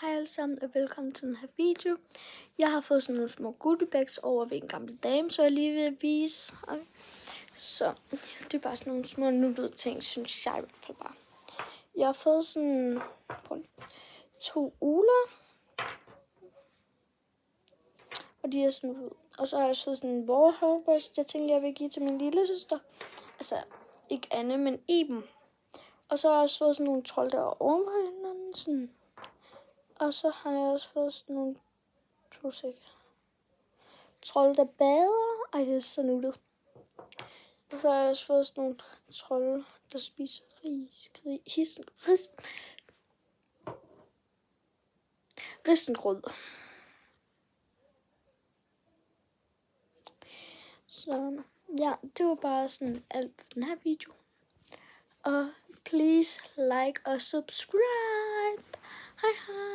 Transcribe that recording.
Hej alle sammen og velkommen til den her video. Jeg har fået sådan nogle små goodiebags over ved en gammel dame, så jeg lige vil vise. Okay. Så det er bare sådan nogle små nuttede ting, synes jeg i hvert fald bare. Jeg har fået sådan 2 uler. Og de er sådan, og så har jeg fået sådan en Warhol-børste, jeg tænkte jeg vil give til min lille søster. Altså ikke Anne, men Iben. Og så har jeg også fået sådan nogle trold der er oven på hinanden, sådan. Og så har jeg også fået sådan nogle trolde, der bader. Ej, det er så nuttet. Og så har jeg også fået sådan nogle trolde, der spiser risengrød. Så ja, det var bare sådan alt på den her video. Og please like og subscribe. Hej hej.